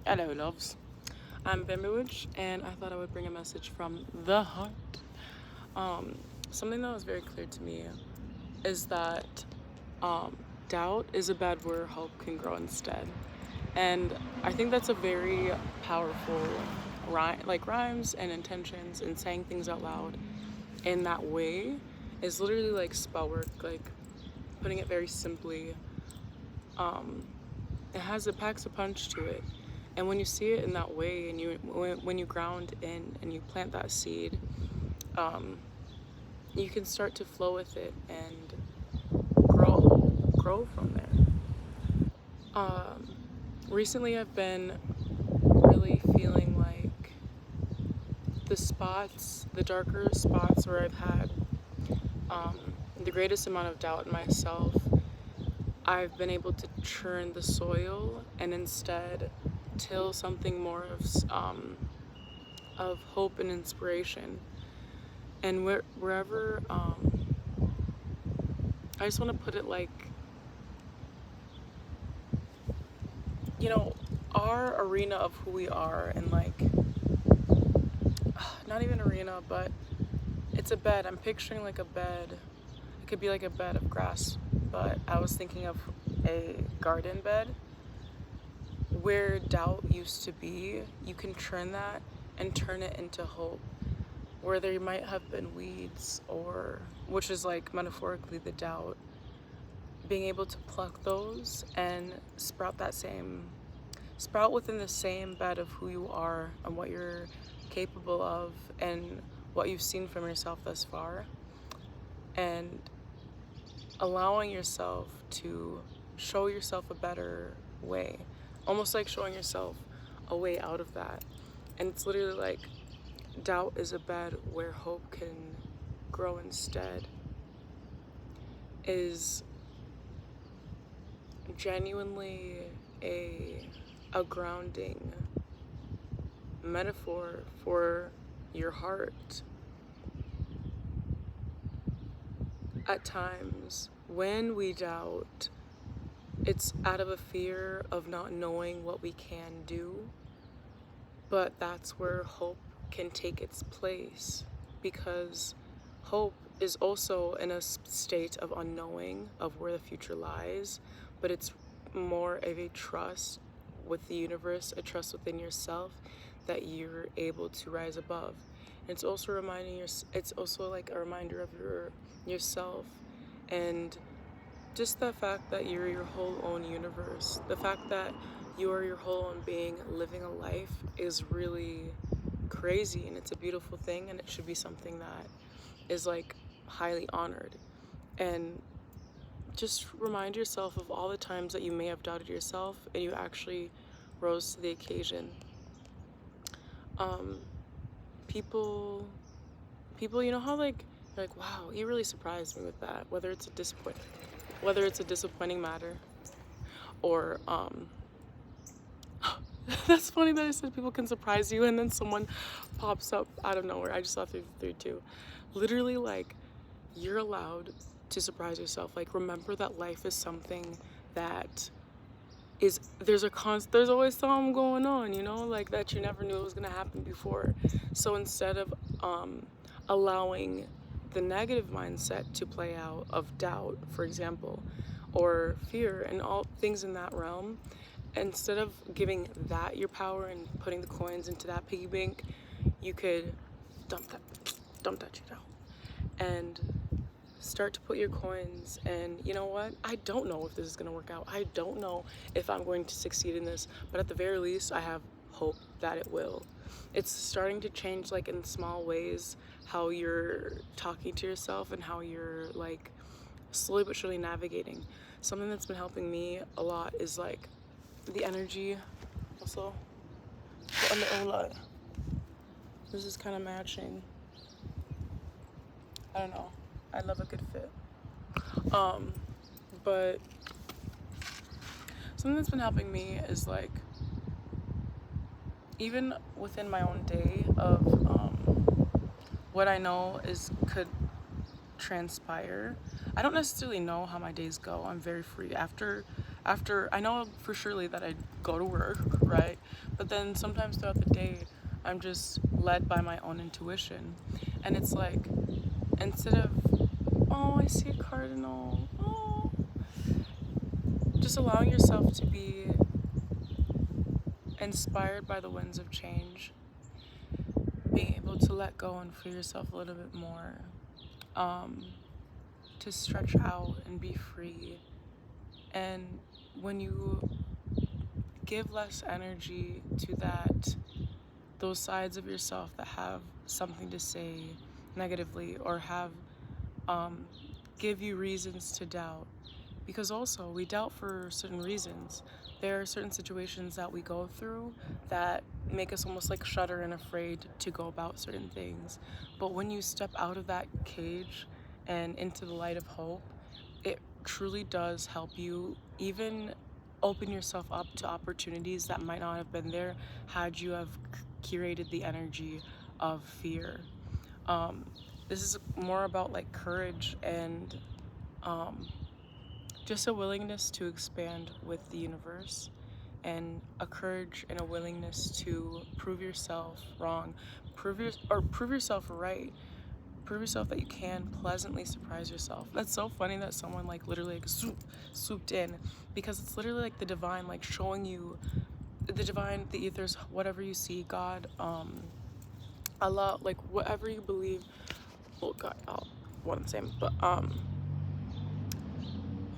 Hello, loves. I'm BambiWitch, and I thought I would bring a message from the heart. Something that was very clear to me is that doubt is a bed where hope can grow instead. And I think that's a very powerful rhymes and intentions and saying things out loud in that way is literally like spell work, like putting it very simply. It packs a punch to it. And when you see it in that way, and when you ground in and you plant that seed, you can start to flow with it and grow from there. Recently, I've been really feeling like the darker spots where I've had the greatest amount of doubt in myself, I've been able to churn the soil and instead till something more of hope and inspiration. And wherever, I just want to put it like, our arena of who we are, and like, not even arena, but it's a bed. I'm picturing like a bed. It could be like a bed of grass, but I was thinking of a garden bed where doubt used to be. You can churn that and turn it into hope, where there might have been weeds, or which is like metaphorically the doubt, being able to pluck those and sprout within the same bed of who you are and what you're capable of and what you've seen from yourself thus far, and allowing yourself to show yourself a better way, almost like showing yourself a way out of that. And it's literally like doubt is a bed where hope can grow instead, is genuinely a grounding metaphor for your heart. At times, when we doubt, it's out of a fear of not knowing what we can do, but that's where hope can take its place, because hope is also in a state of unknowing of where the future lies, but it's more of a trust with the universe, a trust within yourself that you're able to rise above. And it's also it's also like a reminder of yourself, and just the fact that you're your whole own universe, the fact that you are your whole own being living a life is really crazy, and it's a beautiful thing, and it should be something that is like highly honored. And just remind yourself of all the times that you may have doubted yourself and you actually rose to the occasion. People, you know how like you're like, wow, you really surprised me with that. Whether it's a disappointing matter, or that's funny that I said people can surprise you and then someone pops up out of nowhere. I just saw through too. Literally, like, you're allowed to surprise yourself. Like, remember that life is something that there's always something going on, like that you never knew it was gonna happen before. So instead of allowing the negative mindset to play out of doubt, for example, or fear and all things in that realm, instead of giving that your power and putting the coins into that piggy bank, you could dump that shit out and start to put your coins. And you know what? I don't know if this is gonna work out. I don't know if I'm going to succeed in this, but at the very least, I have hope that it will. It's starting to change, like in small ways, how you're talking to yourself and how you're like slowly but surely navigating. Something that's been helping me a lot is like the energy. Also, this is kind of matching. I don't know. I love a good fit. But something that's been helping me is like, even within my own day of what I know could transpire. I don't necessarily know how my days go. I'm very free. After I know for surely that I go to work, right? But then sometimes throughout the day, I'm just led by my own intuition. And it's like, instead of, oh, I see a cardinal, oh, just allowing yourself to be inspired by the winds of change, being able to let go and free yourself a little bit more, to stretch out and be free. And when you give less energy to those sides of yourself that have something to say negatively, or have give you reasons to doubt, because also we doubt for certain reasons. There are certain situations that we go through that make us almost like shudder and afraid to go about certain things. But when you step out of that cage and into the light of hope, it truly does help you even open yourself up to opportunities that might not have been there had you have curated the energy of fear. This is more about like courage and just a willingness to expand with the universe, and a courage and a willingness to prove yourself wrong, prove yourself right, prove yourself that you can pleasantly surprise yourself. That's so funny that someone like literally like swooped in, because it's literally like the divine like showing you, the divine, the ethers, whatever you see, God, Allah, like whatever you believe. Oh God, one and the same. But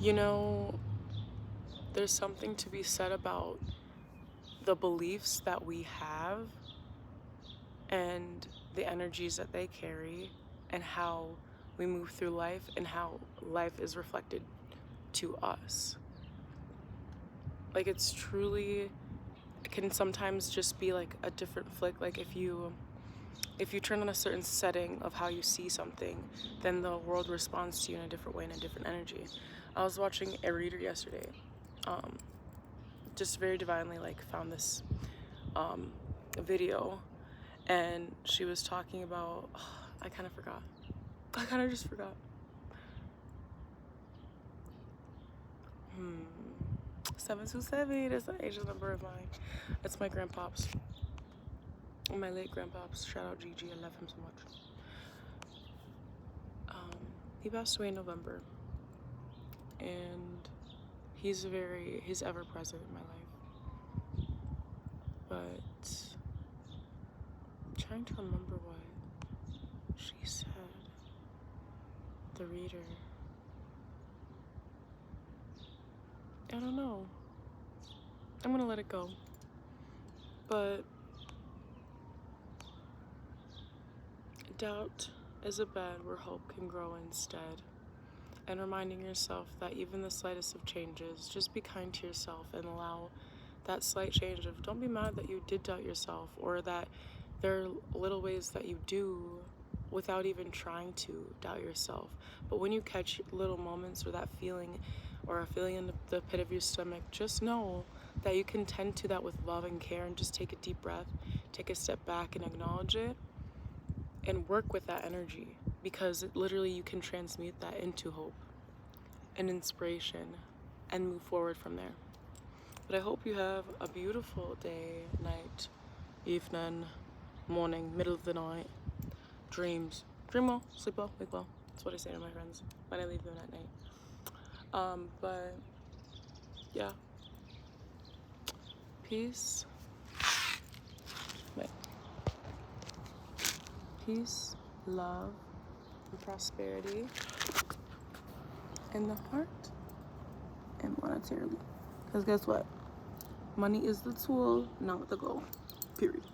you know, there's something to be said about the beliefs that we have and the energies that they carry, and how we move through life and how life is reflected to us. Like, it's truly, it can sometimes just be like a different flick. Like if you turn on a certain setting of how you see something, then the world responds to you in a different way, in a different energy. I was watching a reader yesterday, just very divinely like found this video, and she was talking about, I kind of just forgot. 727, that's the angel number of mine. That's my grandpops, my late grandpops. Shout out Gigi, I love him so much. He passed away in November, and he's ever present in my life. But I'm trying to remember what she said, the reader. I don't know. I'm gonna let it go. But doubt is a bed where hope can grow instead. And reminding yourself that even the slightest of changes, just be kind to yourself and allow that slight change of, don't be mad that you did doubt yourself, or that there are little ways that you do without even trying to doubt yourself. But when you catch little moments, or that feeling, or a feeling in the pit of your stomach, just know that you can tend to that with love and care, and just take a deep breath, take a step back and acknowledge it, and work with that energy, because literally you can transmute that into hope and inspiration and move forward from there. But I hope you have a beautiful day, night, evening, morning, middle of the night, dreams. Dream well, sleep well, wake well. That's what I say to my friends when I leave them at night. But yeah, peace. Peace, love, and prosperity in the heart and monetarily. Because guess what? Money is the tool, not the goal. Period.